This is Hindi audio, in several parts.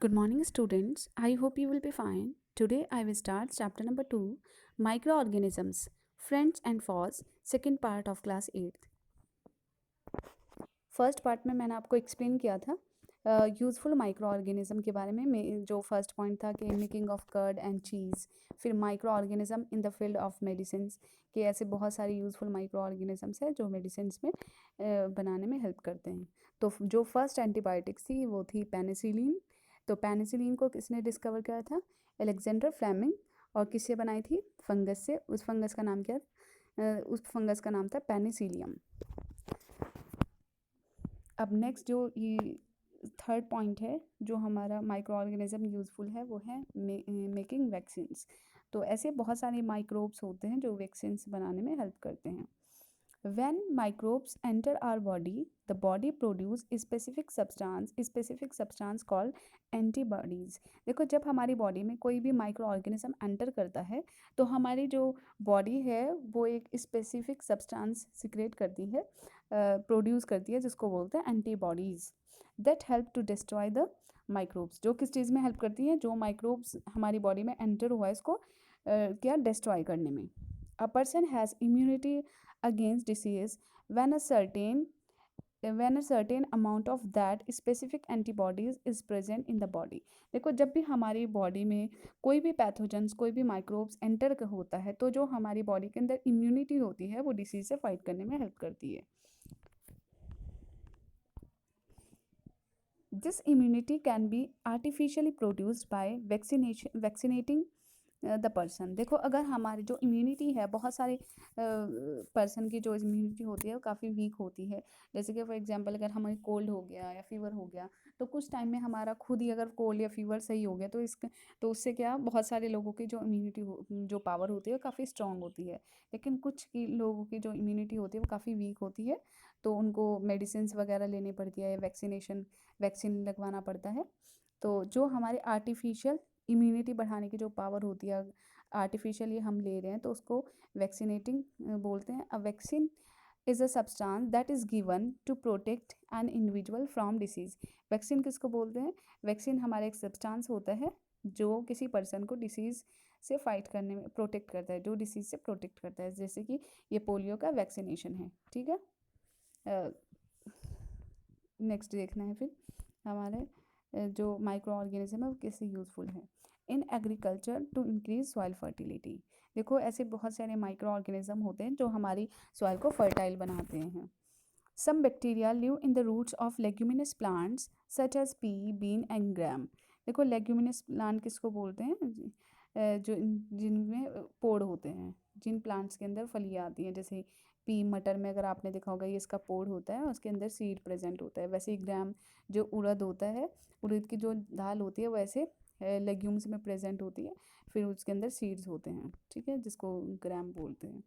Good morning, students. I hope you will be fine. Today, I will start chapter number 2 Microorganisms, Friends and Foes, second part of class 8th. First part में मैंने आपको एक्सप्लेन किया था यूज़फुल माइक्रो ऑर्गेनिज्म के बारे में जो फर्स्ट पॉइंट था कि making of curd and cheese, फिर microorganism in the field of medicine के ऐसे बहुत सारे यूज़फुल माइक्रो ऑर्गेनिजम्स हैं जो मेडिसिन में बनाने में हेल्प करते हैं। तो जो फर्स्ट एंटीबायोटिक्स थी वो थी पेनिसिलिन। तो पेनिसिलिन को किसने डिस्कवर किया था? Alexander Fleming. और किससे बनाई थी? फंगस से। उस फंगस का नाम क्या? उस फंगस का नाम था पेनिसिलियम। अब नेक्स्ट जो ये थर्ड पॉइंट है जो हमारा माइक्रो ऑर्गेनिज्म यूज़फुल है वो है मेकिंग वैक्सीन्स। तो ऐसे बहुत सारे माइक्रोब्स होते हैं जो वैक्सीन्स बनाने में हेल्प करते हैं। When microbes enter our body, the body produce a specific substance called antibodies. देखो जब हमारी बॉडी में कोई भी माइक्रो ऑर्गेनिज्म एंटर करता है तो हमारी जो बॉडी है वो एक स्पेसिफिक सब्सटेंस सिक्रेट करती है, प्रोड्यूस करती है, जिसको बोलते हैं antibodies that help to destroy the microbes. जो किस चीज़ में हेल्प करती हैं? जो माइक्रोब्स हमारी बॉडी में एंटर हुआ है इसको क्या डिस्ट्रॉय करने में। A person has immunity against disease when a certain amount of that specific antibodies is present in the body। देखो जब भी हमारी बॉडी में कोई भी पैथोजेंस, कोई भी माइक्रोब्स एंटर होता है तो जो हमारी बॉडी के अंदर इम्यूनिटी होती है वो डिसीज से फाइट करने में हेल्प करती है। This immunity can be artificially produced by vaccinating the person. देखो अगर हमारी जो इम्यूनिटी है, बहुत सारे पर्सन की जो इम्यूनिटी होती है वो काफ़ी वीक होती है। जैसे कि फॉर एग्जांपल अगर हमें कोल्ड हो गया या फीवर हो गया तो कुछ टाइम में हमारा खुद ही अगर कोल्ड या फीवर सही हो गया तो उससे क्या बहुत सारे लोगों की जो इम्यूनिटी जो पावर होती है वो काफ़ी स्ट्रॉन्ग होती है। लेकिन कुछ की लोगों की जो इम्यूनिटी होती है वो काफ़ी वीक होती है तो उनको मेडिसिन वगैरह लेनी पड़ती है, वैक्सीन लगवाना पड़ता है। तो जो हमारे आर्टिफिशियल इम्यूनिटी बढ़ाने की जो पावर होती है आर्टिफिशियल ये हम ले रहे हैं तो उसको वैक्सीनेटिंग बोलते हैं। A vaccine is a substance that is given to protect an individual from disease. Vaccine किसको बोलते हैं? वैक्सीन हमारा एक सब्सटेंस होता है जो किसी पर्सन को डिसीज़ से फाइट करने में प्रोटेक्ट करता है, जो डिसीज़ से प्रोटेक्ट करता है, जैसे कि ये पोलियो का वैक्सीनेशन है। ठीक है, नेक्स्ट देखना है फिर हमारे जो माइक्रो ऑर्गेनिज्म है वो कैसे यूज़फुल है in agriculture to increase soil fertility. देखो ऐसे बहुत सारे माइक्रो ऑर्गेनिज्म होते हैं जो हमारी सॉइल को फर्टाइल बनाते हैं। Some bacteria live in the roots of leguminous plants such as pea, bean and gram. देखो लेग्यूमिनस प्लांट किसको बोलते हैं? जो जिनमें पोड़ होते हैं, जिन प्लांट्स के अंदर फलियाँ आती हैं, जैसे पी मटर में अगर आपने देखा होगा ये इसका पोड़ होता है, उसके अंदर सीड प्रेजेंट होता है। वैसे ही ग्राम जो उड़द होता है, उड़द की जो दाल होती है वैसे लेग्यूम्स में प्रेजेंट होती है, फिर उसके अंदर सीड्स होते हैं, ठीक है, जिसको ग्राम बोलते हैं।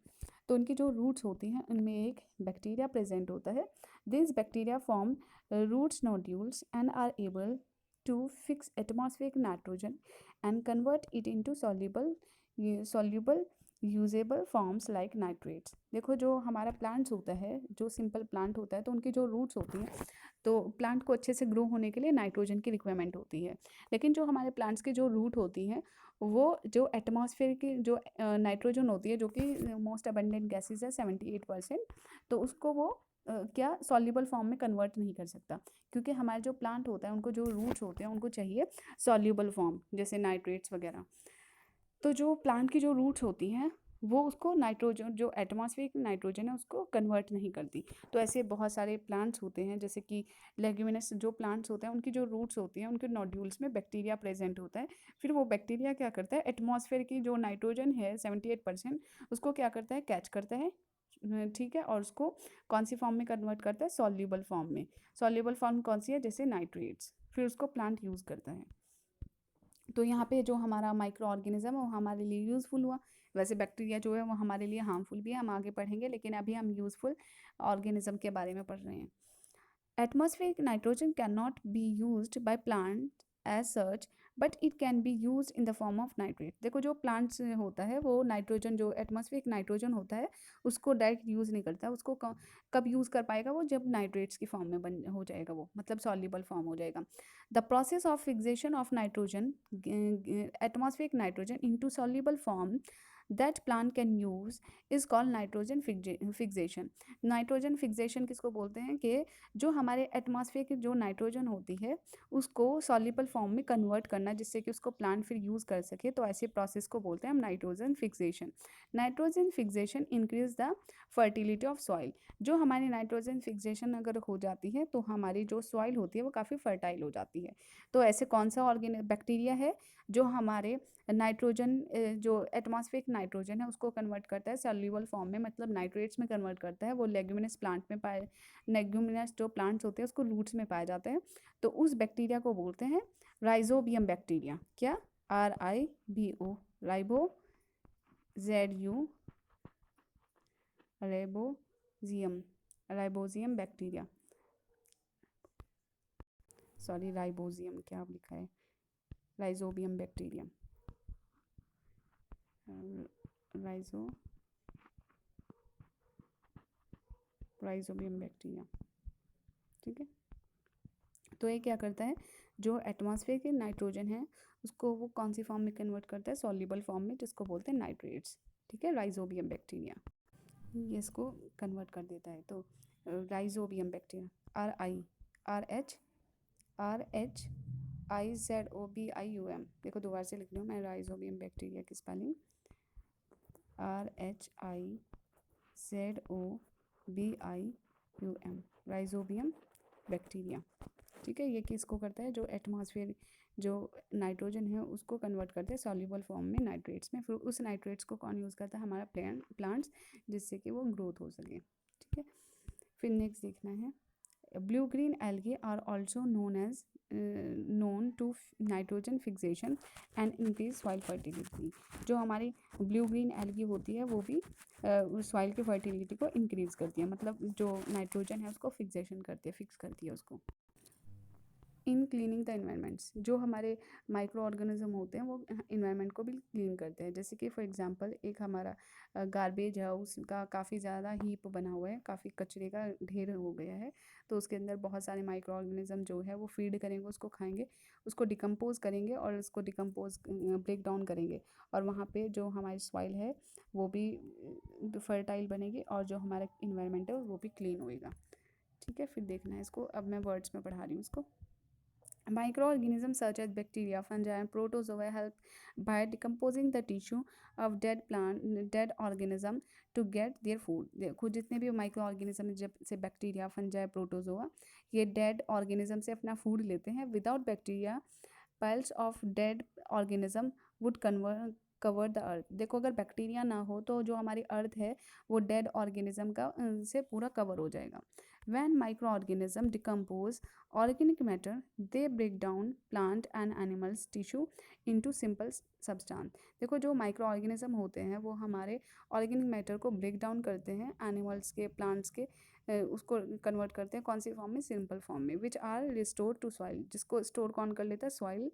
तो उनकी जो रूट्स होती हैं उनमें एक बैक्टीरिया प्रेजेंट होता है। This bacteria form roots nodules and are able to fix atmospheric nitrogen and convert it into soluble usable forms like nitrates. देखो जो हमारा प्लांट्स होता है, जो सिंपल प्लांट होता है तो उनकी जो रूट्स होती हैं तो प्लांट को अच्छे से ग्रो होने के लिए नाइट्रोजन की रिक्वायरमेंट होती है। लेकिन जो हमारे प्लांट्स की जो रूट होती हैं वो जो एटमॉस्फेयर की जो नाइट्रोजन होती है जो कि मोस्ट अबंडेंट गैसेज है 78%, तो उसको वो क्या सॉल्युबल फॉर्म में कन्वर्ट नहीं कर सकता, क्योंकि हमारे जो प्लांट होता है उनको जो रूट्स होते हैं उनको चाहिए सॉल्युबल फॉर्म जैसे नाइट्रेट्स वगैरह। तो जो प्लांट की जो रूट्स होती हैं वो उसको नाइट्रोजन, जो एटमॉस्फेरिक नाइट्रोजन है उसको कन्वर्ट नहीं करती। तो ऐसे बहुत सारे प्लांट्स होते हैं जैसे कि लेग्यूमिनस जो प्लांट्स होते हैं उनकी जो रूट्स होती हैं उनके नोड्यूल्स में बैक्टीरिया प्रेजेंट होता है। फिर वो बैक्टीरिया क्या करता है, एटमॉस्फेयर की जो नाइट्रोजन है 78% उसको क्या करता है, कैच करता है, ठीक है, और उसको कौन सी फॉर्म में कन्वर्ट करता है, सॉल्यूबल फॉर्म में। सॉल्यूबल फॉर्म कौन सी है, जैसे नाइट्रेट्स, फिर उसको प्लांट यूज़ करता है। तो यहाँ पे जो हमारा माइक्रो ऑर्गेनिज्म है वो हमारे लिए यूज़फुल हुआ। वैसे बैक्टीरिया जो है वो हमारे लिए हार्मफुल भी है, हम आगे पढ़ेंगे, लेकिन अभी हम यूज़फुल ऑर्गेनिज्म के बारे में पढ़ रहे हैं। Atmospheric nitrogen can not be used by plant as such but it can be use in the form of nitrate. देखो जो प्लांट्स होता है वो नाइट्रोजन, जो एटमॉस्फेरिक नाइट्रोजन होता है उसको डायरेक्ट यूज़ नहीं करता, उसको कब यूज़ कर पाएगा वो, जब नाइट्रेट्स की फॉर्म में बन हो जाएगा, वो मतलब सॉल्युबल फॉर्म हो जाएगा। The process of fixation of nitrogen, atmospheric nitrogen into soluble form that plant can use is called nitrogen fixation. Nitrogen fixation किसको बोलते हैं कि जो हमारे एटमॉस्फेयर की जो नाइट्रोजन होती है उसको सॉल्युबल फॉर्म में कन्वर्ट करना, जिससे कि उसको प्लांट फिर यूज़ कर सके, तो ऐसे प्रोसेस को बोलते हैं हम nitrogen fixation. Nitrogen fixation increase the fertility of soil. जो हमारी नाइट्रोजन फिक्सेशन अगर हो जाती है तो हमारी जो सॉइल होती है वो काफ़ी फर्टाइल हो जाती है। तो ऐसे कौन सा बैक्टीरिया है जो हमारे नाइट्रोजन, जो एटमॉस्फेरिक नाइट्रोजन है उसको कन्वर्ट करता है सॉल्युबल फॉर्म में, मतलब नाइट्रेट्स में कन्वर्ट करता है, वो लेग्यूमिनस प्लांट में पाए, लेग्यूमिनस जो प्लांट्स होते हैं उसको रूट्स में पाए जाते हैं। तो उस बैक्टीरिया को बोलते हैं राइजोबियम बैक्टीरिया। क्या? RIBO, ribo, ZU, rhizobium, rhizobium bacteria, sorry rhizobium क्या लिखा है, राइजोबियम बैक्टीरिया, राइजो राइजोबियम बैक्टीरिया। ठीक है, तो ये क्या करता है, जो एटमॉस्फेयर के नाइट्रोजन है उसको वो कौन सी फॉर्म में कन्वर्ट करता है, सॉल्युबल फॉर्म में, जिसको बोलते हैं नाइट्रेट्स। ठीक है, राइजोबियम बैक्टीरिया ये इसको कन्वर्ट कर देता है। तो राइजोबियम बैक्टीरिया, RIZOBIUM। देखो दोबारा से लिख रही हूँ मैं राइजोबियम बैक्टीरिया की स्पेलिंग, RHIZOBIUM, राइजोबियम बैक्टीरिया। ठीक है, ये किसको करता है, जो एटमॉस्फेयर जो नाइट्रोजन है उसको कन्वर्ट करते हैं सॉल्युबल फॉर्म में नाइट्रेट्स में, फिर उस नाइट्रेट्स को कौन यूज़ करता है, हमारा प्लांट्स, जिससे कि वो ग्रोथ हो सके। ठीक है, फिर नेक्स्ट देखना है, blue green algae are also known to nitrogen fixation and increase soil fertility. जो हमारी ब्लू ग्रीन एल्गी होती है वो भी सॉइल की फर्टिलिटी को इंक्रीज करती है, मतलब जो नाइट्रोजन है उसको फिक्सेशन करती है, फिक्स करती है उसको। इन क्लीनिंग द इन्वायरमेंट्स, जो हमारे माइक्रो ऑर्गेनिज्म होते हैं वो इन्वायरमेंट को भी क्लीन करते हैं। जैसे कि फॉर एग्जांपल एक हमारा गार्बेज है, उसका काफ़ी ज़्यादा हीप बना हुआ है, काफ़ी कचरे का ढेर हो गया है, तो उसके अंदर बहुत सारे माइक्रो ऑर्गेनिज्म जो है वो फीड करेंगे, उसको खाएंगे, उसको डिकम्पोज करेंगे और उसको डिकम्पोज ब्रेक डाउन करेंगे, और वहाँ पे जो हमारी सॉइल है वो भी फर्टाइल बनेगी और जो हमारा इन्वायरमेंट है वो भी क्लीन होएगा। ठीक है, फिर देखना है इसको, अब मैं वर्ड्स में पढ़ा रही हूँ इसको। Microorganisms such as bacteria, fungi, and protozoa help by decomposing the tissue of dead organism to get their food। देखो जितने भी माइक्रो ऑर्गेनिज्म है, जैसे बैक्टीरिया, फंजाई, प्रोटोजोआ, ये डेड ऑर्गेनिज्म से अपना फूड लेते हैं। Without bacteria piles of dead organism would cover the earth. देखो अगर बैक्टीरिया ना हो तो जो हमारी अर्थ है वो डेड ऑर्गेनिज्म का से पूरा कवर हो जाएगा। When microorganisms decompose organic matter, they break down plant and animals tissue into simple substance। देखो जो माइक्रो ऑर्गेनिज्म होते हैं वो हमारे ऑर्गेनिक मैटर को ब्रेक डाउन करते हैं, एनिमल्स के, प्लांट्स के, उसको कन्वर्ट करते हैं कौन सी फॉर्म में, सिंपल फॉर्म में, which are restore to soil, जिसको स्टोर कौन कर लेता है, soil.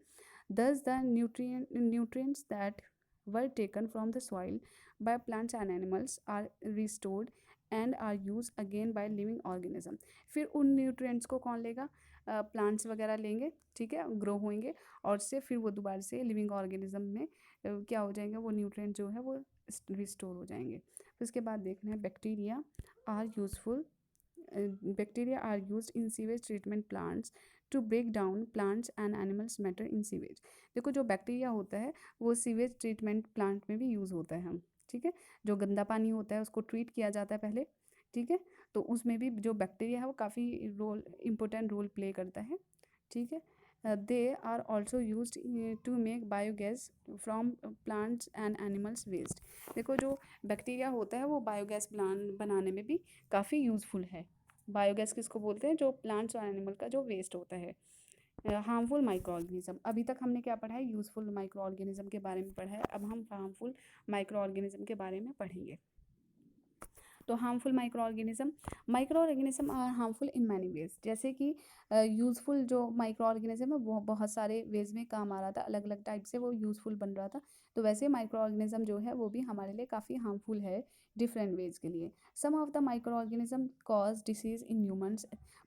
Thus the nutrients that were taken from the soil by plants and animals are restored and are use again by living organism. फिर उन न्यूट्रिएंट्स को कौन लेगा, प्लांट्स वगैरह लेंगे, ठीक है, ग्रो होंगे, और से फिर वो दोबारा से लिविंग ऑर्गेनिज्म में क्या हो जाएंगे, वो न्यूट्रिएंट जो है वो रिस्टोर हो जाएंगे। फिर उसके बाद देखना है bacteria are useful, bacteria are used in sewage treatment plants to break down plants and animals matter in sewage। देखो जो बैक्टीरिया होता है वो सीवेज ट्रीटमेंट प्लांट में भी यूज़ होता है हम, ठीक है, जो गंदा पानी होता है उसको ट्रीट किया जाता है पहले, ठीक है, तो उसमें भी जो बैक्टीरिया है वो काफ़ी इम्पोर्टेंट रोल प्ले करता है। ठीक है, they are also use to make biogas from plants and animals waste. देखो जो बैक्टीरिया होता है वो बायोगैस बनाने में भी काफ़ी यूज़फुल है। बायोगैस किसको बोलते हैं, जो प्लांट्स और एनिमल का जो वेस्ट होता है। हार्मफुल माइक्रो ऑर्गेनिज्म, अभी तक हमने क्या पढ़ा है, यूज़फुल माइक्रो ऑर्गेनिज्म के बारे में पढ़ा है, अब हम हार्मफुल माइक्रो ऑर्गेनिज्म के बारे में पढ़ेंगे। तो harmful micro organism are harmful in many ways, जैसे कि यूज़फुल जो माइक्रो ऑर्गेनिज्म है वो बहुत सारे वेज में काम आ रहा था, अलग अलग टाइप से वो यूज़फुल बन रहा था। तो वैसे माइक्रो ऑर्गेनिज्म जो है वो भी हमारे लिए काफ़ी हार्मफुल है डिफरेंट वेज के लिए। Some of the microorganism cause disease in humans,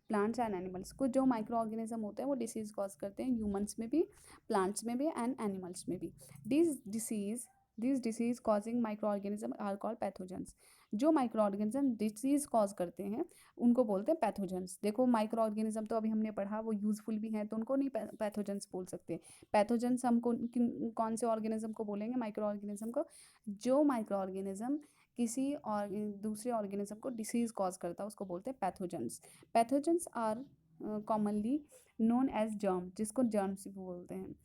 plants and animals. कुछ जो माइक्रो ऑर्गेनिज्म होते हैं वो डिसीज़ कॉज करते हैं ह्यूमन्स में भी, प्लांट्स में भी एंड एनिमल्स में भी। This disease causing micro organism are called pathogens. जो माइक्रो ऑर्गेनिज्म डिसीज कॉज करते हैं उनको बोलते हैं पैथोजेंस। देखो माइक्रो ऑर्गेनिज्म तो अभी हमने पढ़ा वो यूजफुल भी हैं तो उनको नहीं पैथोजेंस बोल सकते। पैथोजेंस हम कौन से ऑर्गेनिज्म को बोलेंगे, माइक्रो ऑर्गेनिज्म को, जो माइक्रो ऑर्गेनिज्म किसी और दूसरे ऑर्गेनिज्म को डिसीज कॉज करता है उसको बोलते हैं pathogens. Pathogens are commonly known as germ, जिसको जर्म्स भी बोलते हैं।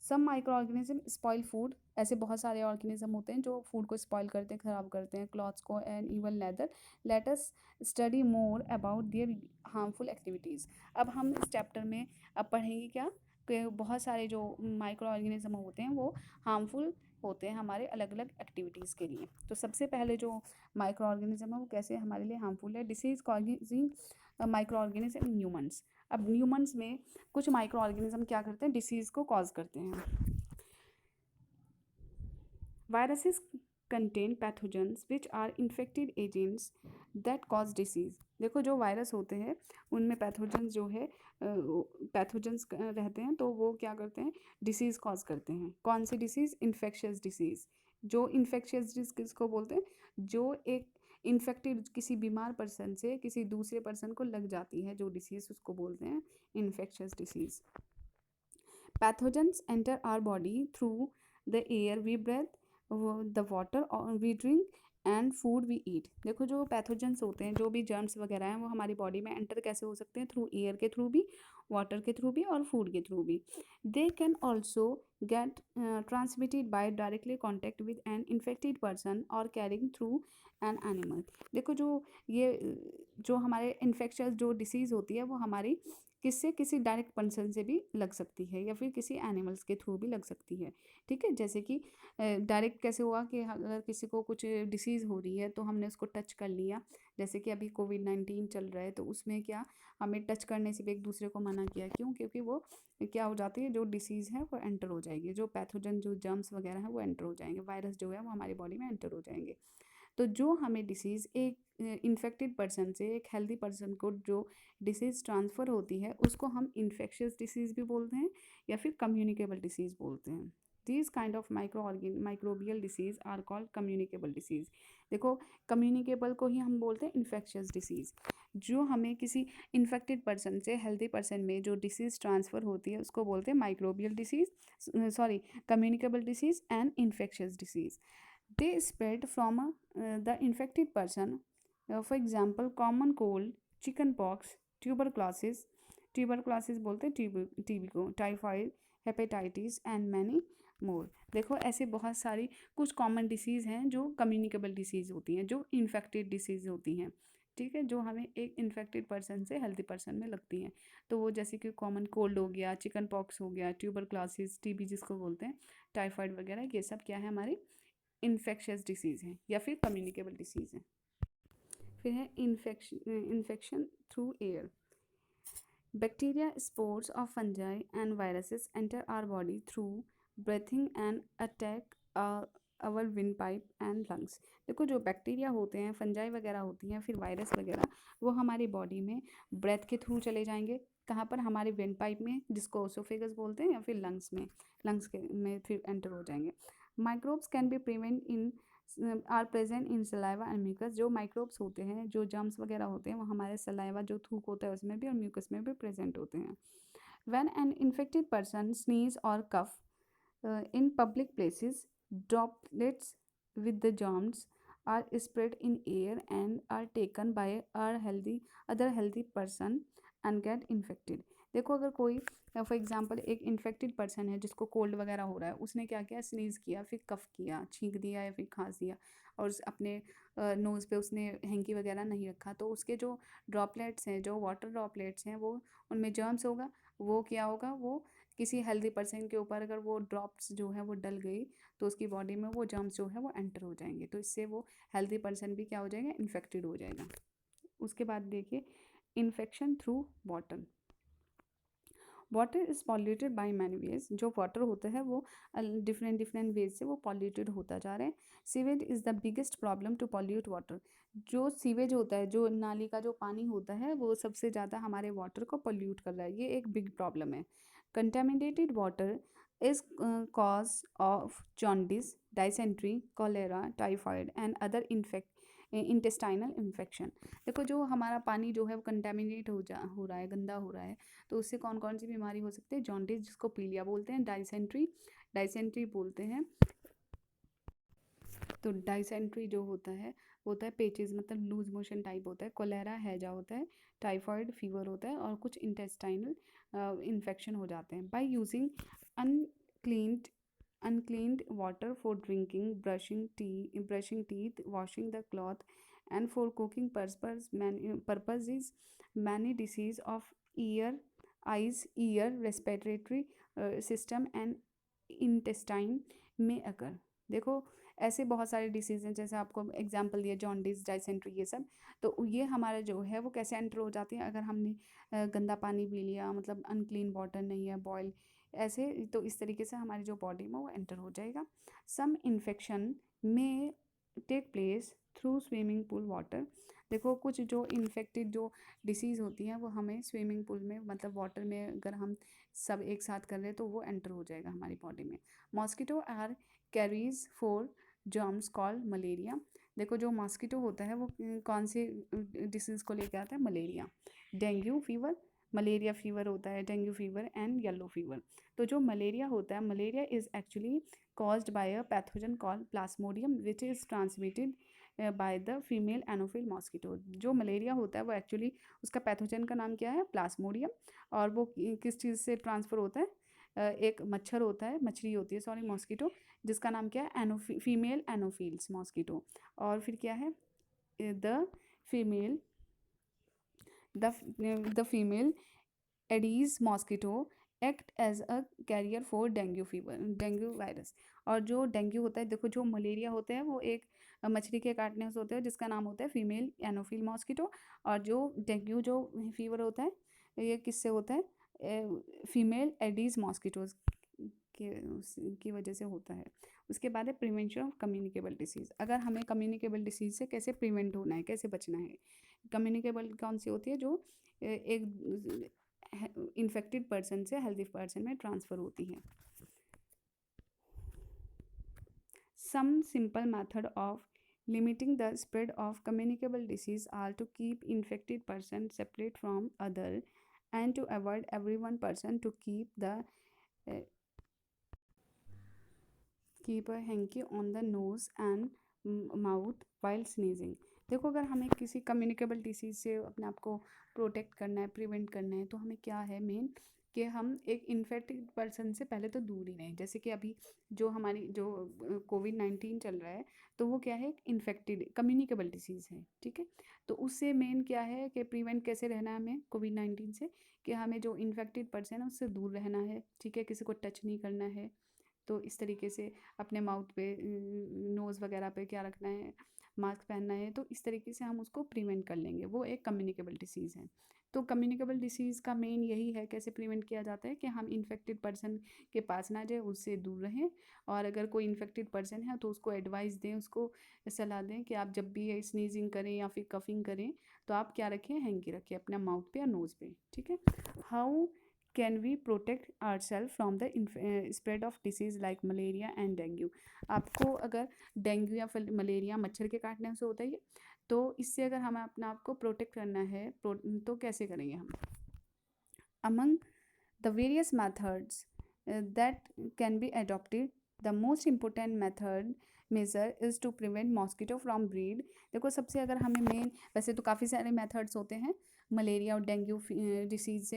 Some micro organism spoil food, ऐसे बहुत सारे ऑर्गेनिज्म होते हैं जो फूड को स्पॉइल करते हैं, ख़राब करते हैं, क्लॉथ्स को and even leather. Let us study more about their harmful activities. अब हम इस चैप्टर में अब पढ़ेंगे क्या कि बहुत सारे जो माइक्रो ऑर्गेनिज्म होते हैं वो हार्मफुल होते हैं हमारे अलग अलग एक्टिविटीज़ के लिए। तो सबसे पहले जो माइक्रो ऑर्गेनिज्म है वो कैसे हमारे लिए हार्मफुल है। Disease causing micro organism in humans. अब ह्यूमन्स में कुछ माइक्रो ऑर्गेनिज्म क्या करते हैं, डिसीज़ को कॉज करते हैं। Viruses contain pathogens which are infected agents that cause disease. देखो जो वायरस होते हैं उनमें पैथोजेंस जो है पैथोजेंस रहते हैं तो वो क्या करते हैं, डिसीज़ कॉज करते हैं। कौन सी डिसीज़, इन्फेक्शियस डिसीज़। जो इन्फेक्शियस डिसीज़ किसको बोलते हैं, जो एक इन्फेक्टेड किसी बीमार पर्सन से किसी दूसरे पर्सन को लग जाती है जो डिसीज़, उसको बोलते हैं infectious disease. Pathogens enter our body through the air we breathe, the water we drink and food we eat. देखो जो पैथोजेंस होते हैं, जो भी जर्म्स वगैरह हैं वो हमारी बॉडी में एंटर कैसे हो सकते हैं, थ्रू एयर के थ्रू भी, वाटर के थ्रू भी और फूड के थ्रू भी। They can also get transmitted by directly contact with an infected person और कैरिंग थ्रू एन एनिमल। देखो जो ये जो हमारे इन्फेक्शियस जो डिसीज़ होती है वो हमारी किससे, किसी डायरेक्ट पर्सन से भी लग सकती है या फिर किसी एनिमल्स के थ्रू भी लग सकती है। ठीक है, जैसे कि डायरेक्ट कैसे हुआ कि अगर किसी को कुछ डिसीज़ हो रही है तो हमने उसको टच कर लिया, जैसे कि अभी कोविड-19 चल रहा है तो उसमें क्या हमें टच करने से भी एक दूसरे को मना किया, क्यों, क्योंकि वो क्या हो जाती है, जो डिसीज़ है वो एंटर हो जाएगी, जो पैथोजन जो जर्म्स वगैरह हैं वो एंटर हो जाएंगे, वायरस जो है वो हमारी बॉडी में एंटर हो जाएंगे। तो जो हमें डिसीज़ एक इन्फेक्टेड पर्सन से एक हेल्दी पर्सन को जो डिसीज़ ट्रांसफ़र होती है उसको हम इन्फेक्शियस डिसीज़ भी बोलते हैं या फिर कम्युनिकेबल डिसीज़ बोलते हैं। These kind of microbial disease are called communicable disease. देखो कम्युनिकेबल को ही हम बोलते हैं इन्फेक्शियस डिसीज़। जो हमें किसी इन्फेक्टेड पर्सन से हेल्दी पर्सन में जो डिसीज़ ट्रांसफ़र होती है उसको बोलते हैं microbial disease, sorry communicable disease and infectious disease. They spread from the infected person. For example, common cold, chickenpox, tuberculosis बोलते हैं टीबी को, typhoid, hepatitis and many more. देखो ऐसे बहुत सारी कुछ कॉमन डिसीज़ हैं जो कम्युनिकेबल डिसीज़ होती हैं, जो इन्फेक्टेड डिसीज़ होती हैं। ठीक है, जो हमें एक इन्फेक्टेड पर्सन से हेल्दी पर्सन में लगती हैं। तो वो जैसे कि कॉमन कोल्ड हो गया, चिकन पॉक्स हो गया, ट्यूबरक्लोसिस, टीबी जिसको बोलते हैं, टाइफाइड वगैरह, ये सब क्या है हमारी इन्फेक्शियस डिसीज़ हैं या फिर कम्युनिकेबल डिसीज़ हैं। फिर है infection through air. Bacteria, spores of fungi and viruses enter our body through breathing and attack our windpipe and lungs. देखो जो बैक्टीरिया होते हैं, फंजाई वगैरह होती हैं, फिर वायरस वगैरह, वो हमारी बॉडी में ब्रेथ के थ्रू चले जाएंगे, कहाँ पर, हमारे विंड पाइप में जिसको ओसोफेगस बोलते हैं, या फिर लंग्स में, लंग्स के में फिर एंटर हो जाएंगे। Microbes can be prevent in are present in saliva and mucus. जो माइक्रोब्स होते हैं, जो जर्म्स वगैरह होते हैं, वो हमारे सलाइवा जो थूक होता है उसमें भी और म्यूकस में भी प्रेजेंट होते हैं। When an infected person sneeze और कफ in public places, droplets with the germs are spread in air and are taken by other healthy person and get infected। देखो अगर कोई फॉर एग्जांपल एक इन्फेक्टेड पर्सन है जिसको कोल्ड वगैरह हो रहा है, उसने क्या किया, स्नीज़ किया, फिर कफ किया, छींक दिया या फिर खांस दिया, और अपने नोज़ पे उसने हैंकी वगैरह नहीं रखा, तो उसके जो ड्रॉपलेट्स हैं, जो वाटर ड्रॉपलेट्स हैं, वो उनमें जर्म्स होगा, वो क्या होगा, वो किसी हेल्दी पर्सन के ऊपर अगर वो ड्रॉप्स जो है वो डल गई तो उसकी बॉडी में वो जर्म्स जो है वो एंटर हो जाएंगे, तो इससे वो हेल्दी पर्सन भी क्या हो जाएगा, इन्फेक्टेड हो जाएगा। उसके बाद देखिए infection through water. Water is polluted by many ways. जो वाटर होता है वो डिफरेंट डिफरेंट वेज से वो पॉल्यूटेड होता जा रहा है। Sewage is the biggest problem to pollute water. जो सीवेज होता है, जो नाली का जो पानी होता है, वो सबसे ज़्यादा हमारे वाटर को पॉल्यूट कर रहा है, ये एक बिग प्रॉब्लम है। Contaminated water is cause of jaundice, dysentery, cholera, typhoid and other intestinal infection. देखो जो हमारा पानी जो है वो कंटेमिनेट हो रहा है, गंदा हो रहा है, तो उससे कौन कौन सी बीमारी हो सकती है, जॉन्डिस जिसको पीलिया बोलते हैं, डाइसेंट्री बोलते हैं। तो डाइसेंट्री जो होता है पेचिस, मतलब लूज मोशन टाइप होता है। कोलेरा हैजा होता है। टाइफाइड फीवर होता है, और कुछ इंटेस्टाइनल इन्फेक्शन हो जाते हैं। By using uncleaned uncleaned water for drinking, brushing teeth, washing the cloth, and for cooking purposes, many disease of ear, respiratory system and intestine में अगर देखो ऐसे बहुत सारे डिसीज़ हैं, जैसे आपको एग्जांपल दिया जॉन्डिस, डाइसेंट्री, ये सब। तो ये हमारा जो है वो कैसे एंटर हो जाती है, अगर हमने गंदा पानी पी लिया, मतलब अनक्लीन वाटर नहीं है, बॉयल ऐसे, तो इस तरीके से हमारी जो बॉडी में वो एंटर हो जाएगा। Some infection may take place through swimming pool water. देखो कुछ जो इन्फेक्टेड जो डिसीज़ होती हैं वो हमें स्विमिंग पूल में, मतलब वाटर में अगर हम सब एक साथ कर रहे हैं तो वो एंटर हो जाएगा हमारी बॉडी में। Mosquito are carries for germs called malaria. देखो जो मॉस्किटो होता है वो कौन से डिसीज़ को लेकर आता है, malaria, dengue fever, malaria fever होता है, dengue fever and yellow fever. तो जो मलेरिया होता है, malaria is actually caused by a pathogen called plasmodium which is transmitted by the female anopheles mosquito। जो मलेरिया होता है वो एक्चुअली उसका पैथोजन का नाम क्या है, प्लाज्मोडियम। और वो किस चीज़ से ट्रांसफ़र होता है, एक मच्छर होता है, मछली होती है, सॉरी, मॉस्किटो, जिसका नाम क्या है, फीमेल एनोफिल्स मॉस्किटो। और फिर क्या है, the female the female Aedes mosquito act as a carrier for dengue virus. और जो डेंगू होता है, देखो जो मलेरिया होता है वो एक मछली के काटने से होता है, जिसका नाम होता है फीमेल एनोफिल मॉस्किटो। और जो डेंगू जो फीवर होता है ये किससे होता है, फीमेल एडीज मॉस्किटोज की वजह से होता है। उसके बाद है प्रिवेंशन ऑफ कम्युनिकेबल डिसीज़। अगर हमें कम्युनिकेबल डिसीज़ से कैसे प्रिवेंट होना है, कैसे बचना है। कम्युनिकेबल कौन सी होती है, जो एक इन्फेक्टेड पर्सन से हेल्दी पर्सन में ट्रांसफ़र होती है। Some simple method of limiting the spread of communicable disease are to keep infected person separate from other and to avoid every one person to uh, keep a hanky on the nose and mouth while sneezing। देखो अगर हमें किसी कम्युनिकेबल डिसीज़ से अपने आप को प्रोटेक्ट करना है, प्रिवेंट करना है, तो हमें क्या है मेन, कि हम एक इन्फेक्टेड पर्सन से पहले तो दूर ही रहें। जैसे कि अभी जो हमारी जो कोविड-19 चल रहा है, तो वो क्या है, एक इन्फेक्टेड कम्युनिकेबल डिसीज़ है, ठीक है। तो उससे मेन क्या है कि प्रिवेंट कैसे रहना है हमें कोविड-19 से, कि हमें जो इन्फेक्टेड पर्सन है उससे दूर रहना है, ठीक है, किसी को टच नहीं करना है। तो इस तरीके से अपने माउथ पे, नोज़ वगैरह पे क्या रखना है, मास्क पहनना है, तो इस तरीके से हम उसको प्रिवेंट कर लेंगे। वो एक कम्युनिकेबल डिसीज़ है। तो कम्युनिकेबल डिसीज़ का मेन यही है, कैसे प्रिवेंट किया जाता है, कि हम इन्फेक्टेड पर्सन के पास ना जाए, उससे दूर रहें। और अगर कोई इन्फेक्टेड पर्सन है तो उसको एडवाइस दें, उसको सलाह दें कि आप जब भी स्नीजिंग करें या फिर कफिंग करें तो आप क्या रखें, हैंकी रखें अपना माउथ पे या नोज़ पे, ठीक है। How can we protect our self from the spread of disease like malaria and dengue. आपको अगर डेंगू या फिर मलेरिया मच्छर के काटने से होता है, तो इससे अगर हमें अपना आप को प्रोटेक्ट करना है तो कैसे करेंगे हम। Among the various methods that can be adopted, the most important method measure is to prevent mosquito from breed. देखो सबसे अगर हमें मेन, वैसे तो काफ़ी सारे मेथड्स होते हैं मलेरिया और डेंगू डिसीज़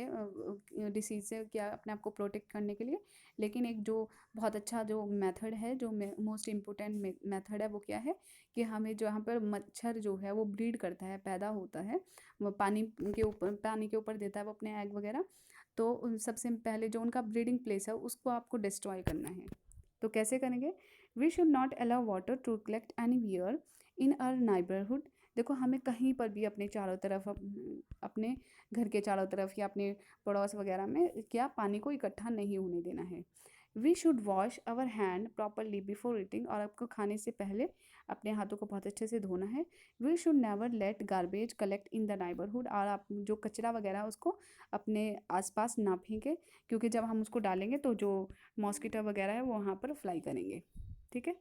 से क्या अपने आप को प्रोटेक्ट करने के लिए, लेकिन एक जो बहुत अच्छा जो मेथड है, जो मोस्ट इम्पोर्टेंट मेथड है, वो क्या है, कि हमें जहाँ पर मच्छर जो है वो ब्रीड करता है, पैदा होता है, वो पानी के ऊपर देता है वो अपने एग वगैरह, तो सबसे पहले जो उनका ब्रीडिंग प्लेस है उसको आपको डिस्ट्रॉय करना है। तो कैसे करेंगे? We should not allow water to collect anywhere in our neighbourhood. देखो हमें कहीं पर भी अपने चारों तरफ अपने घर के चारों तरफ या अपने पड़ोस वगैरह में क्या पानी को इकट्ठा नहीं होने देना है। We should wash our hand properly before eating, और आपको खाने से पहले अपने हाथों को बहुत अच्छे से धोना है। We should never let garbage collect in the neighbourhood, और आप जो कचरा वगैरह है उसको अपने आसपास ना फेंके, क्योंकि जब हम उसको डालेंगे तो जो मॉस्किटो वगैरह है वो वहाँ पर फ्लाई करेंगे, ठीक है,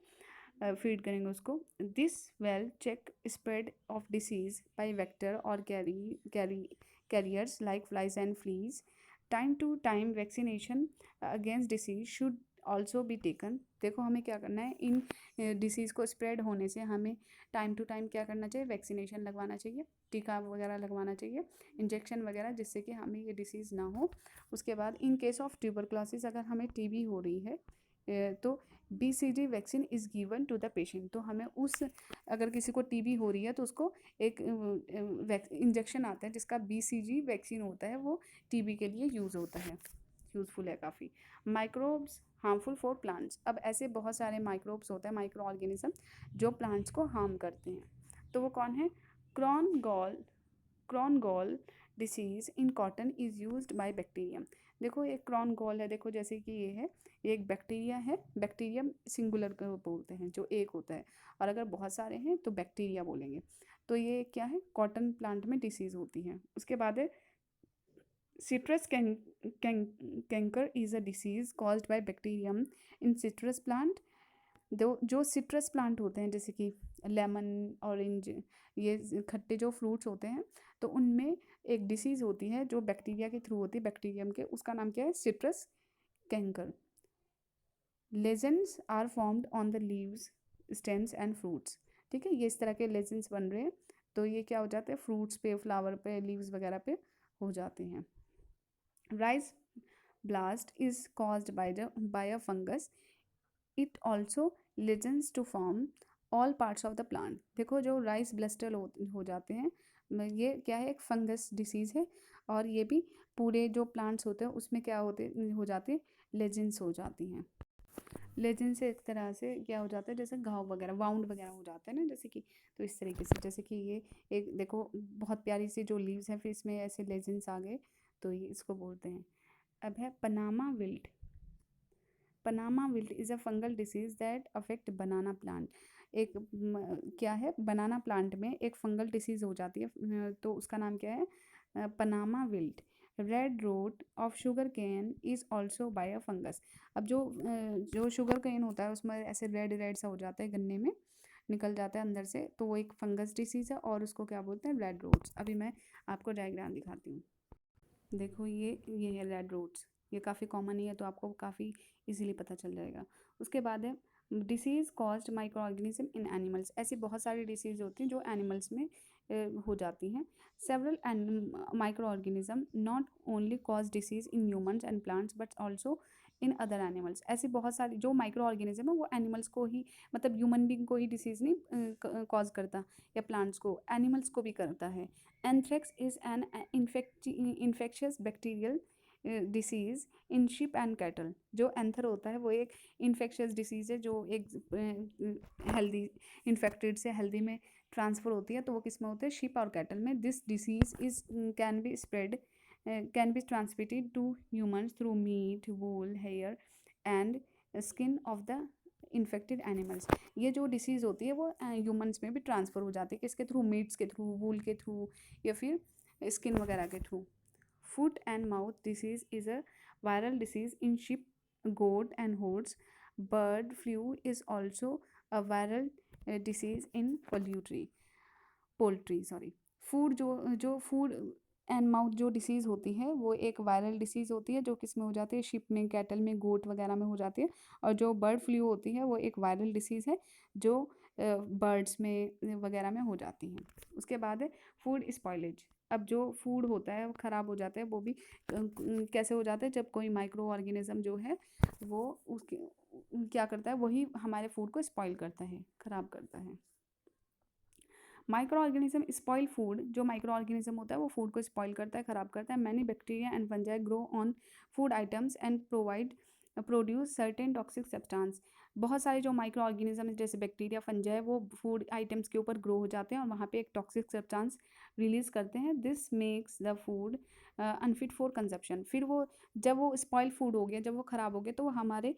फीड करेंगे उसको। This well check spread of disease by vector और carriers like flies and fleas. Time to time vaccination against disease should also be taken. देखो हमें क्या करना है, इन डिसीज़ को स्प्रेड होने से हमें टाइम टू टाइम क्या करना चाहिए, वैक्सीनेशन लगवाना चाहिए, टीका वगैरह लगवाना चाहिए, इंजेक्शन वगैरह, जिससे कि हमें ये डिसीज़ ना हो। उसके बाद इन केस ऑफ ट्यूबरक्लोसिस, अगर हमें टीबी हो रही है तो BCG vaccine is given to the patient. तो हमें उस अगर किसी को टीबी हो रही है तो उसको एक इंजेक्शन आता है जिसका BCG वैक्सीन होता है, वो टीबी के लिए यूज़ होता है, यूज़फुल है काफ़ी। Microbes harmful for plants. अब ऐसे बहुत सारे माइक्रोब्स होते हैं, माइक्रो ऑर्गेनिज्म, जो प्लांट्स को हार्म करते हैं। तो वो कौन है? Crown gall disease in cotton is used by bacterium. देखो एक क्रॉन गॉल है, देखो जैसे कि ये एक बैक्टीरिया है, बैक्टीरियम सिंगुलर को बोलते हैं जो एक होता है, और अगर बहुत सारे हैं तो बैक्टीरिया बोलेंगे। तो ये क्या है, कॉटन प्लांट में डिसीज़ होती है। उसके बाद है citrus canker is a disease caused by bacterium in citrus plant। जो सिट्रस प्लांट होते हैं जैसे कि लेमन, ऑरेंज, ये खट्टे जो फ्रूट्स होते हैं, तो उनमें एक डिसीज़ होती है जो बैक्टीरिया के थ्रू होती है, बैक्टीरियम के, उसका नाम क्या है? Citrus canker. Lesions are formed on the leaves, stems and fruits. ठीक है, ये इस तरह के लेजेंड्स बन रहे हैं, तो ये क्या हो जाते हैं, फ्रूट्स पे, फ्लावर पे, लीव्स वगैरह पे हो जाते हैं। Rice blast is caused by a fungus। It also listens to form all parts of the plant। देखो जो राइस ब्लस्टर हो जाते हैं, ये क्या है, एक फंगस डिसीज़ है, और ये भी पूरे जो प्लांट्स होते हैं उसमें क्या हो जाते हैं, लेजेंस हो जाती हैं। लेजिन से एक तरह से क्या हो जाता है, जैसे घाव वगैरह, वाउंड वगैरह हो जाता है ना, जैसे कि, तो इस तरीके से, जैसे कि ये एक देखो बहुत प्यारी सी जो लीव्स हैं, फिर इसमें ऐसे लेजेंस आ गए, तो ये इसको बोलते हैं। अब है Panama wilt. Panama wilt is a fungal disease that affect banana plant. एक क्या है, बनाना प्लांट में एक फंगल डिसीज हो जाती है, तो उसका नाम क्या है, Panama wilt. Red rot of sugarcane is also by a fungus. अब जो शुगर केन होता है उसमें ऐसे रेड रेड सा हो जाता है, गन्ने में निकल जाता है अंदर से, तो वो एक फंगस डिसीज़ है, और उसको क्या बोलते हैं, रेड रोट्स। अभी मैं आपको डायग्राम दिखाती हूँ। देखो ये है रेड रोड्स, ये काफ़ी कॉमन ही है, तो आपको काफ़ी इजीली पता चल जाएगा। उसके बाद है disease caused micro organism in animals. ऐसी बहुत सारी डिसीज़ होती हैं जो एनिमल्स में हो जाती हैं। Several micro organism not only cause disease in humans and plants but also in other animals. ऐसी बहुत सारी जो माइक्रो ऑर्गेनिज्म है वो एनिमल्स को ही, मतलब ह्यूमन बींग को ही डिसीज़ नहीं कॉज करता, या प्लांट्स को, एनिमल्स को भी करता है। Anthrax is an infectious bacterial disease in ship and cattle. जो एंथर होता है वो एक इन्फेक्शियस डिसीज़ है, जो एक हेल्दी इन्फेक्टेड से हेल्दी में ट्रांसफ़र होती है, तो वो किस में होते हैं, शिप और कैटल में। This disease is can be transmitted to humans through meat, wool, hair and skin of the infected animals. ये जो डिसीज़ होती है वो ह्यूमन्स में भी ट्रांसफ़र हो जाती है, किसके थ्रू, मीट्स के थ्रू, वूल के थ्रू, या फिर स्किन वगैरह के through. Foot and mouth disease is a viral disease in sheep, goat and horse. Bird flu is also a viral disease in poultry sorry. Food जो फूड एंड माउथ जो डिसीज़ होती है वो एक वायरल डिसीज़ होती है, जो किस में हो जाती है, शिप में, कैटल में, गोट वगैरह में हो जाती है। और जो बर्ड फ्लू होती है वो एक वायरल डिसीज़ है, जो बर्ड्स में वगैरह में हो जाती हैं। उसके बाद है फूड स्पॉइलेज। अब जो फूड होता है वो ख़राब हो जाता है, वो भी कैसे हो जाता है, जब कोई माइक्रो ऑर्गेनिज्म जो है वो उसके क्या करता है, वही हमारे फूड को स्पॉइल करता है, ख़राब करता है। माइक्रो ऑर्गेनिज्म स्पॉइल फूड, जो माइक्रो ऑर्गेनिज्म होता है वो फूड को स्पॉइल करता है, ख़राब करता है। Many bacteria and fungi grow on food items and produce certain toxic substance. बहुत सारे जो माइक्रो ऑर्गेनिज्म जैसे बैक्टीरिया फंजाई वो फूड आइटम्स के ऊपर ग्रो हो जाते हैं और वहाँ पे एक टॉक्सिक सब्सटेंस रिलीज़ करते हैं। This makes the food unfit for consumption. फिर वो जब वो स्पॉइल फूड हो गया, जब वो ख़राब हो गया, तो वो हमारे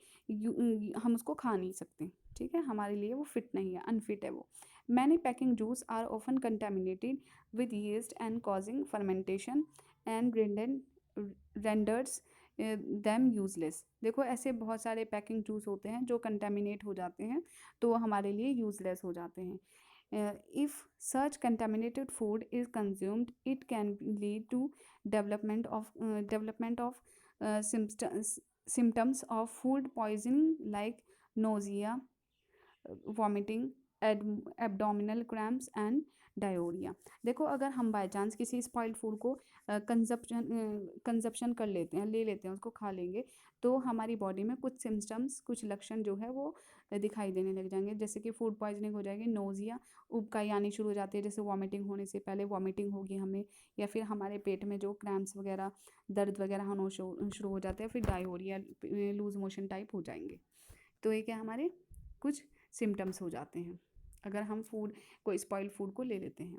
हम उसको खा नहीं सकते, ठीक है, हमारे लिए वो फिट नहीं है, अनफिट है वो। Many packing juice are often contaminated with yeast and causing fermentation and renders them useless. देखो ऐसे बहुत सारे पैकिंग जूस होते हैं जो कंटेमिनेट हो जाते हैं, तो वो हमारे लिए यूजलेस हो जाते हैं। If such contaminated food is consumed, it can lead to development of symptoms of food poisoning like nausea, vomiting, abdominal cramps and diarrhoea. देखो अगर हम बाय चांस किसी स्पॉइल्ड फूड को कंजप्शन कर लेते हैं, ले लेते हैं, उसको खा लेंगे, तो हमारी बॉडी में कुछ सिम्टम्स, कुछ लक्षण जो है वो दिखाई देने लग जाएंगे, जैसे कि फूड पॉइजनिंग हो जाएगी, नोजिया, उबकाई आनी शुरू हो जाती है, जैसे वॉमिटिंग होने से पहले वॉमिटिंग होगी हमें, या फिर हमारे पेट में जो क्रैम्प्स वगैरह, दर्द वगैरह होना शुरू हो जाते हैं, फिर डायोरिया, लूज मोशन टाइप हो जाएंगे। तो ये क्या हमारे कुछ सिम्टम्स हो जाते हैं अगर हम फूड को स्पॉइल्ड फूड को ले लेते हैं।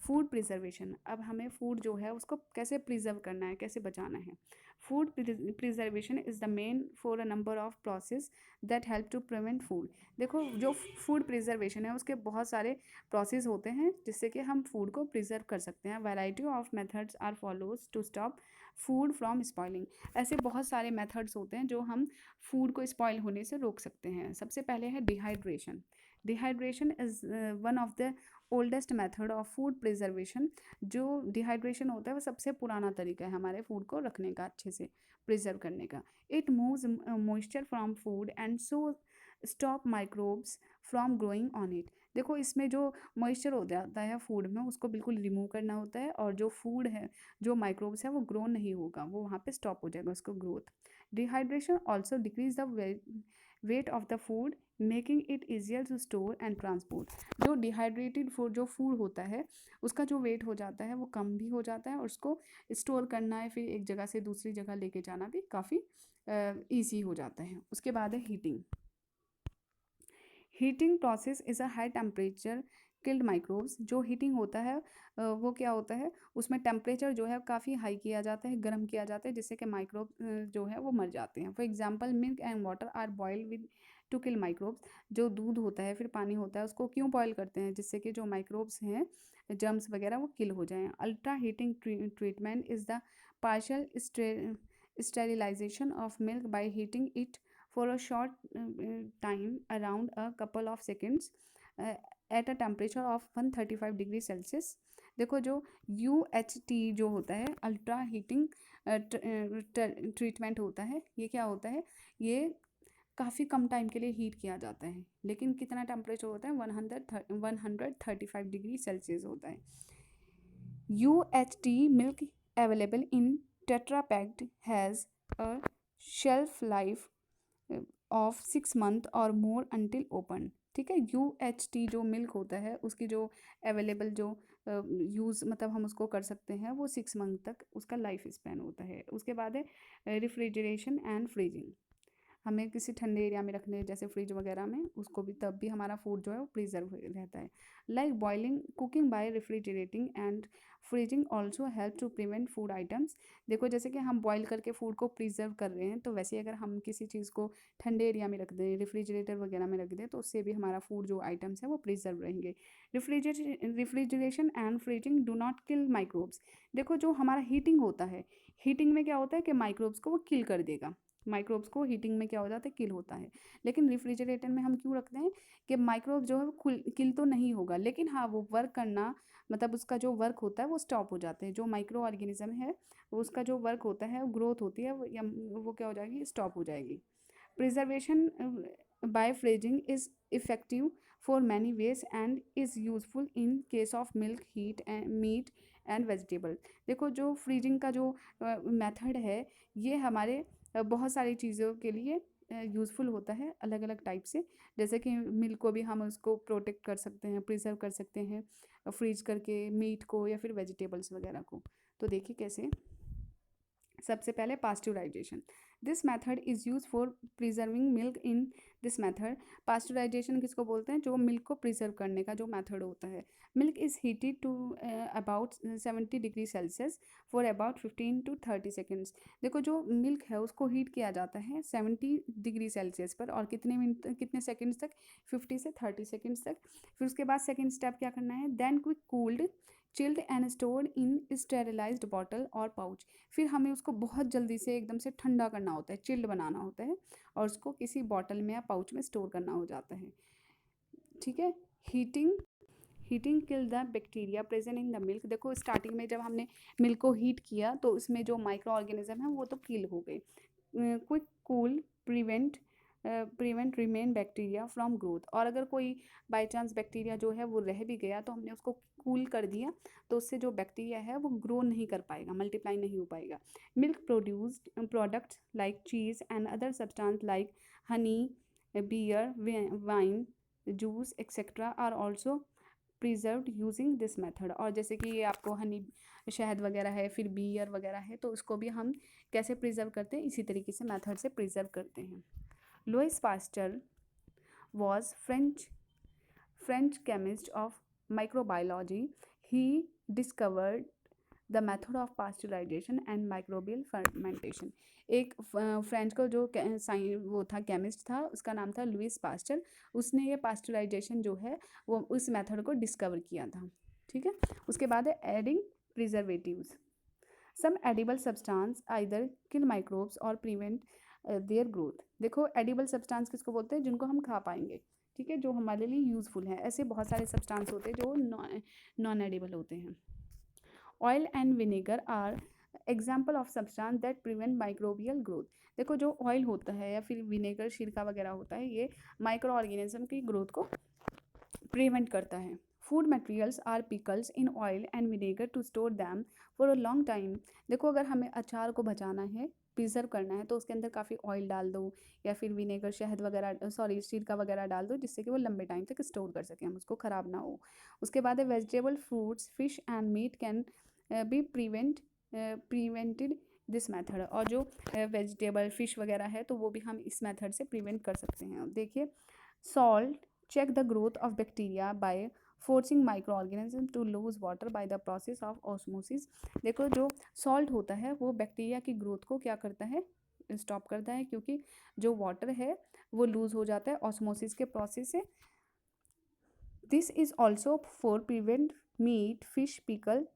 फूड प्रिजर्वेशन, अब हमें फूड जो है उसको कैसे प्रिजर्व करना है, कैसे बचाना है। Food preservation is the main for a number of process that help to prevent food. देखो जो फूड प्रिजर्वेशन है उसके बहुत सारे प्रोसेस होते हैं जिससे कि हम फूड को प्रिजर्व कर सकते हैं। Variety of methods are follows to stop food from spoiling. ऐसे बहुत सारे मेथड्स होते हैं जो हम फूड को स्पॉइल होने से रोक सकते हैं। सबसे पहले है dehydration. Dehydration is one of the oldest method of food preservation. जो डिहाइड्रेशन होता है वो सबसे पुराना तरीका है हमारे फूड को रखने का, अच्छे से प्रिजर्व करने का। It moves moisture from food and so stop microbes from growing on it. देखो इसमें जो मॉइस्चर हो जाता है फूड में उसको बिल्कुल रिमूव करना होता है, और जो फूड है, जो माइक्रोब्स है वो ग्रो नहीं होगा, वो वहाँ पे स्टॉप हो जाएगा उसको growth. Dehydration also decrease the weight of the food making it easier to store and transport. जो डिहाइड्रेटेड फूड जो फूड होता है उसका जो वेट हो जाता है वो कम भी हो जाता है, और उसको स्टोर करना है, फिर एक जगह से दूसरी जगह लेके जाना भी काफ़ी ईजी हो जाता है। उसके बाद है heating. Heating process is a high temperature killed microbes. जो हीटिंग होता है वो क्या होता है, उसमें टेम्परेचर जो है काफ़ी हाई किया जाता है, गर्म किया जाता है, जिससे कि माइक्रोब जो है वो मर जाते हैं। For example milk and water are boil with to kill microbes. जो दूध होता है फिर पानी होता है, उसको क्यों बॉयल करते हैं, जिससे कि जो माइक्रोब्स हैं, जर्म्स वगैरह, वो किल हो जाएँ। Ultra heating treatment is the partial sterilisation of milk by heating it for a short time around a couple of seconds at a temperature of 135 degree Celsius. देखो जो UHT जो होता है, अल्ट्रा हीटिंग ट्रीटमेंट होता है, ये क्या होता है, ये काफ़ी कम टाइम के लिए हीट किया जाता है, लेकिन कितना टेम्परेचर होता है, 135 डिग्री सेल्सियस होता है। UHT milk available in Tetra Pak has a shelf life of 6 month और मोर अनटिल ओपन। ठीक है, UHT जो मिल्क होता है उसकी जो अवेलेबल जो यूज़ मतलब हम उसको कर सकते हैं वो 6 मंथ तक उसका लाइफ स्पैन होता है। उसके बाद है रेफ्रिजरेशन एंड फ्रीजिंग। हमें किसी ठंडे एरिया में रखने, जैसे फ्रिज वगैरह में, उसको भी तब भी हमारा फूड जो है वो प्रिजर्व रहता है। Like boiling, cooking by refrigerating and freezing also help to prevent food items. देखो जैसे कि हम बॉयल करके फूड को प्रिजर्व कर रहे हैं, तो वैसे अगर हम किसी चीज़ को ठंडे एरिया में रख दें, रेफ्रिजरेटर वगैरह में रख दें, तो उससे भी हमारा फूड जो आइटम्स है वो प्रिजर्व रहेंगे। Refrigeration and freezing do not kill microbes. देखो जो हमारा हीटिंग होता है, हीटिंग में क्या होता है कि माइक्रोब्स को वो किल कर देगा, माइक्रोब्स को हीटिंग में क्या हो जाता है, किल होता है। लेकिन रेफ्रिजरेटर में हम क्यों रखते हैं कि माइक्रोब जो है वो किल तो नहीं होगा, लेकिन हाँ वो वर्क करना, मतलब उसका जो वर्क होता है वो स्टॉप हो जाते हैं। जो माइक्रो ऑर्गेनिज्म है वो उसका जो वर्क होता है, ग्रोथ होती है, या वो क्या हो जाएगी, स्टॉप हो जाएगी। Preservation by freezing is effective for many veg and is useful in case of milk, heat and meat and vegetable. देखो जो फ्रीजिंग का जो मेथड है ये हमारे बहुत सारी चीज़ों के लिए यूज़फुल होता है अलग अलग टाइप से। जैसे कि मिल्क को भी हम उसको प्रोटेक्ट कर सकते हैं, प्रिजर्व कर सकते हैं फ्रीज करके, मीट को या फिर वेजिटेबल्स वगैरह को। तो देखिए कैसे। सबसे पहले pasteurisation, this method is use for preserving milk in this method. Pasteurisation किसको बोलते हैं, जो मिल्क को प्रिजर्व करने का जो मेथड होता है। Milk is heated to about 70 degree Celsius for about 15 to 30 seconds. देखो जो मिल्क है उसको हीट किया जाता है 70 डिग्री सेल्सियस पर, और कितने मिनट, कितने सेकेंड्स तक, 50 से 30 सेकेंड्स तक। फिर उसके बाद सेकेंड स्टेप क्या करना है, then quick cooled, chilled and stored in sterilised bottle और पाउच। फिर हमें उसको बहुत जल्दी से एकदम से ठंडा करना होता है, चिल्ड बनाना होता है, और उसको किसी बॉटल में या पाउच में स्टोर करना हो जाता है। ठीक है। Heating, heating kill the bacteria present in the milk. देखो स्टार्टिंग में जब हमने मिल्क को हीट किया तो उसमें जो माइक्रो ऑर्गेनिज्म है वो तो किल हो गए। Quick cool prevent remain bacteria from growth. और अगर कोई बाई चांस बैक्टीरिया जो है वो रह भी गया तो हमने उसको कूल कर दिया, तो उससे जो बैक्टीरिया है वो ग्रो नहीं कर पाएगा, मल्टीप्लाई नहीं हो पाएगा। Milk produced products like cheese and other substance like honey, beer, wine, juice etcetera are also preserved using this method. और जैसे कि ये आपको हनी, शहद वगैरह है, फिर बियर वगैरह है, तो उसको भी हम कैसे प्रिजर्व करते हैं, इसी तरीके से मेथड से प्रिजर्व करते हैं। Lewis pasture was French chemist of microbiology. He discovered the method of pasteurisation and microbial fermentation. एक फ्रेंच को जो वो था, केमिस्ट था, उसका नाम था लुईस पास्चर। उसने ये पास्चुराइजेशन जो है वो उस मेथड को डिस्कवर किया था। ठीक है। उसके बाद है एडिंग प्रिजर्वेटिव्स, सम एडिबल सब्सटेंस आइदर किल माइक्रोब्स और प्रिवेंट देयर ग्रोथ। देखो एडिबल सब्सटेंस किसको बोलते हैं, जिनको हम खा पाएंगे। ठीक है, जो हमारे लिए यूज़फुल है। ऐसे बहुत सारे सब्सटेंस होते हैं जो नॉन एडिबल होते हैं। Oil and vinegar are example of substance that prevent microbial growth. देखो जो ऑयल होता है या फिर विनेगर, सिरका वगैरह होता है, ये माइक्रो ऑर्गेनिज्म की ग्रोथ को प्रिवेंट करता है। Food materials are pickles in oil and vinegar to store them for a long time. देखो अगर हमें अचार को बचाना है, प्रिजर्व करना है, तो उसके अंदर काफ़ी ऑयल डाल दो या फिर विनेगर, शहद वगैरह, सॉरी सिरका वगैरह डाल दो, जिससे कि वो लंबे टाइम तक स्टोर कर सकें, हम उसको ख़राब ना हो। उसके बाद है vegetable, fruits, fish and meat can be prevented this method. और जो वेजिटेबल, फिश वगैरह है तो वो भी हम इस मेथड से प्रिवेंट कर सकते हैं। देखिए salt check the growth of bacteria by forcing microorganisms to lose water by the process of osmosis। देखो जो सॉल्ट होता है वो बैक्टीरिया की ग्रोथ को क्या करता है, स्टॉप करता है, क्योंकि जो वाटर है वो लूज हो जाता है ऑस्मोसिस के प्रोसेस से। This is also for prevent meat, fish, pickle,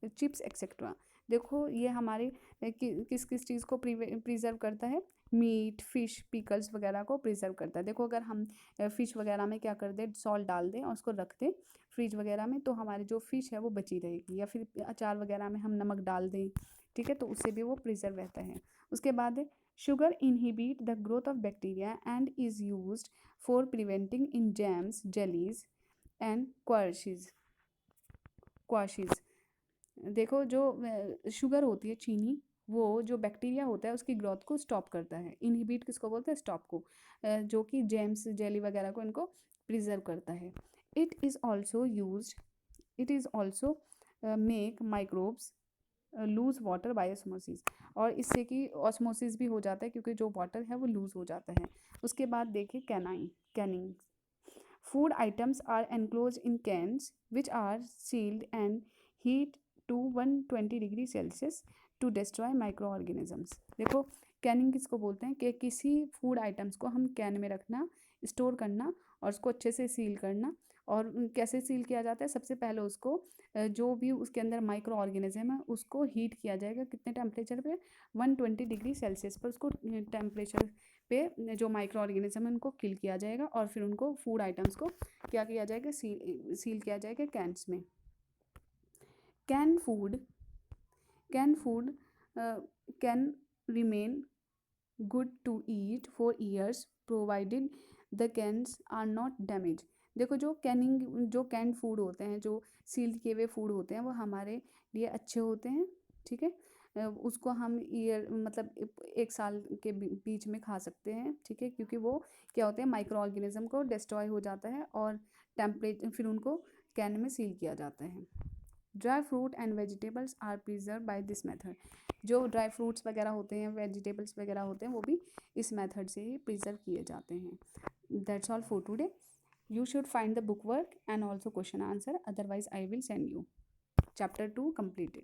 chips etcetera. देखो ये हमारे किस किस चीज़ को प्रिजर्व करता है, मीट, फिश, पिकल्स वगैरह को प्रिजर्व करता है। देखो अगर हम फ़िश वगैरह में क्या कर दें, सॉल्ट डाल दें और उसको रख दें फ्रिज वगैरह में, तो हमारी जो फ़िश है वो बची रहेगी। या फिर अचार वगैरह में हम नमक डाल दें, ठीक है, तो उससे भी वो प्रिजर्व रहता है। उसके बाद sugar inhibit the growth of bacteria and is used for preventing in jams, jellies and squashes. देखो जो शुगर होती है, चीनी, वो जो बैक्टीरिया होता है उसकी ग्रोथ को स्टॉप करता है। इनहिबिट किसको बोलते हैं, स्टॉप को, जो कि जेम्स, जेली वगैरह को इनको प्रिजर्व करता है। It is also use, it is also make microbes loose water bye osmosis. और इससे कि ऑस्मोसिस भी हो जाता है, क्योंकि जो वाटर है वो लूज हो जाता है। उसके बाद देखिए Canning. Food items are enclosed in cans which are sealed and heat to 120 degree Celsius to destroy microorganisms. देखो कैनिंग किसको बोलते हैं, कि किसी फूड आइटम्स को हम कैन में रखना, स्टोर करना और उसको अच्छे से सील करना। और कैसे सील किया जाता है, सबसे पहले उसको जो भी उसके अंदर माइक्रो ऑर्गेनिज्म है उसको हीट किया जाएगा, कितने टेम्परेचर पे, 120 डिग्री सेल्सियस पर उसको टेम्परेचर पे जो माइक्रो ऑर्गेनिज्म है उनको किल किया जाएगा, और फिर उनको फूड आइटम्स को क्या किया जाएगा, सील किया जाएगा कैंस में। Can food can remain good to eat for years provided the cans are not damage. देखो जो कैंड फूड होते हैं, जो सील किए हुए फूड होते हैं, वो हमारे लिए अच्छे होते हैं ठीक है। उसको हम ईयर मतलब एक साल के बीच में खा सकते हैं, ठीक है, क्योंकि वो क्या होते हैं, माइक्रो ऑर्गेनिज्म को डिस्ट्रॉय हो जाता है और टेम्परेचर फिर उनको कैन में सील किया जाता है। Dry fruit and vegetables are preserve by this method. जो ड्राई फ्रूट्स वगैरह होते हैं, वेजिटेबल्स वगैरह होते हैं, वो भी इस मेथड से ही प्रिजर्व किए जाते हैं। That's all for today. You should find the book work and also question answer, otherwise I will send you chapter 2 completed.